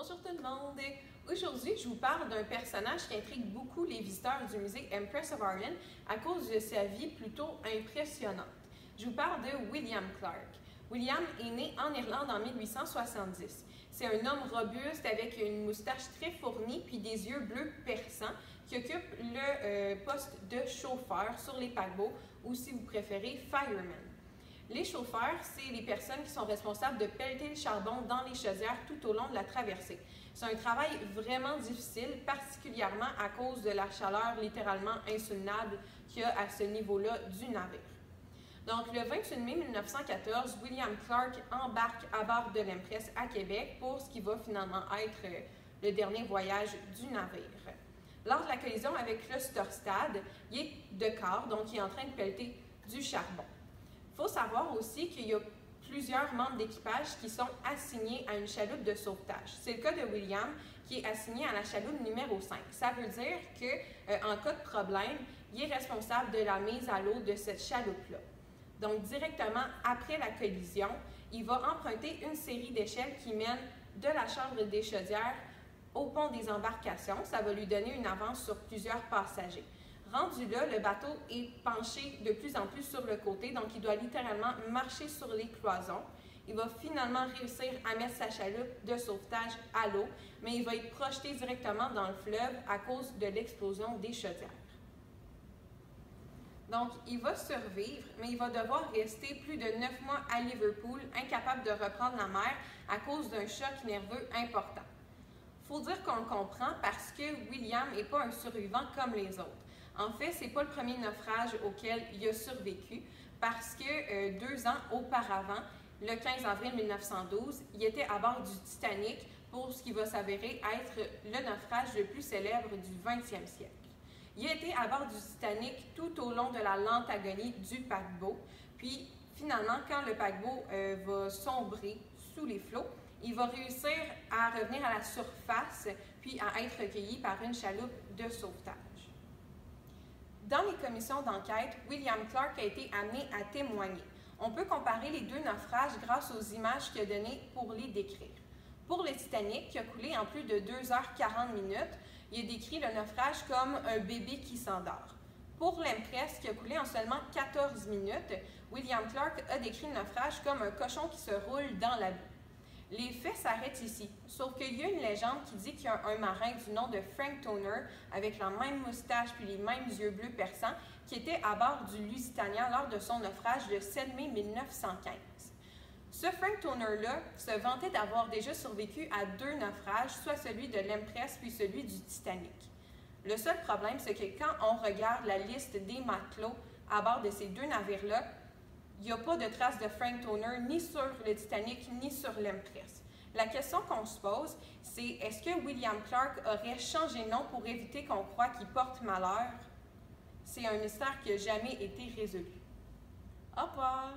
Bonjour tout le monde! Aujourd'hui, je vous parle d'un personnage qui intrigue beaucoup les visiteurs du musée Empress of Ireland à cause de sa vie plutôt impressionnante. Je vous parle de William Clark. William est né en Irlande en 1870. C'est un homme robuste avec une moustache très fournie puis des yeux bleus perçants qui occupe le poste de chauffeur sur les paquebots ou, si vous préférez, fireman. Les chauffeurs, c'est les personnes qui sont responsables de pelleter le charbon dans les chaudières tout au long de la traversée. C'est un travail vraiment difficile, particulièrement à cause de la chaleur littéralement insoutenable qu'il y a à ce niveau-là du navire. Donc, le 28 mai 1914, William Clark embarque à bord de l'Empress à Québec pour ce qui va finalement être le dernier voyage du navire. Lors de la collision avec le Storstad, il est de quart, donc il est en train de pelleter du charbon. Il faut savoir aussi qu'il y a plusieurs membres d'équipage qui sont assignés à une chaloupe de sauvetage. C'est le cas de William qui est assigné à la chaloupe numéro 5. Ça veut dire qu'en cas de problème, il est responsable de la mise à l'eau de cette chaloupe-là. Donc, directement après la collision, il va emprunter une série d'échelles qui mènent de la chambre des chaudières au pont des embarcations. Ça va lui donner une avance sur plusieurs passagers. Rendu là, le bateau est penché de plus en plus sur le côté, donc il doit littéralement marcher sur les cloisons. Il va finalement réussir à mettre sa chaloupe de sauvetage à l'eau, mais il va être projeté directement dans le fleuve à cause de l'explosion des chaudières. Donc, il va survivre, mais il va devoir rester plus de 9 mois à Liverpool, incapable de reprendre la mer à cause d'un choc nerveux important. Il faut dire qu'on le comprend parce que William n'est pas un survivant comme les autres. En fait, ce n'est pas le premier naufrage auquel il a survécu parce que 2 ans auparavant, le 15 avril 1912, il était à bord du Titanic pour ce qui va s'avérer être le naufrage le plus célèbre du 20e siècle. Il a été à bord du Titanic tout au long de la lente agonie du paquebot, puis finalement, quand le paquebot va sombrer sous les flots, il va réussir à revenir à la surface puis à être recueilli par une chaloupe de sauvetage. Dans les commissions d'enquête, William Clark a été amené à témoigner. On peut comparer les deux naufrages grâce aux images qu'il a données pour les décrire. Pour le Titanic, qui a coulé en plus de 2h40 minutes, il a décrit le naufrage comme un bébé qui s'endort. Pour l'Empress, qui a coulé en seulement 14 minutes, William Clark a décrit le naufrage comme un cochon qui se roule dans la boue. Les faits s'arrêtent ici, sauf qu'il y a une légende qui dit qu'il y a un marin du nom de Frank Toner, avec la même moustache puis les mêmes yeux bleus perçants, qui était à bord du Lusitania lors de son naufrage le 7 mai 1915. Ce Frank Toner-là se vantait d'avoir déjà survécu à 2 naufrages, soit celui de l'Empress puis celui du Titanic. Le seul problème, c'est que quand on regarde la liste des matelots à bord de ces 2 navires-là, il n'y a pas de traces de Frank Toner ni sur le Titanic ni sur l'Empress. La question qu'on se pose, c'est est-ce que William Clark aurait changé de nom pour éviter qu'on croie qu'il porte malheur? C'est un mystère qui n'a jamais été résolu. Au revoir!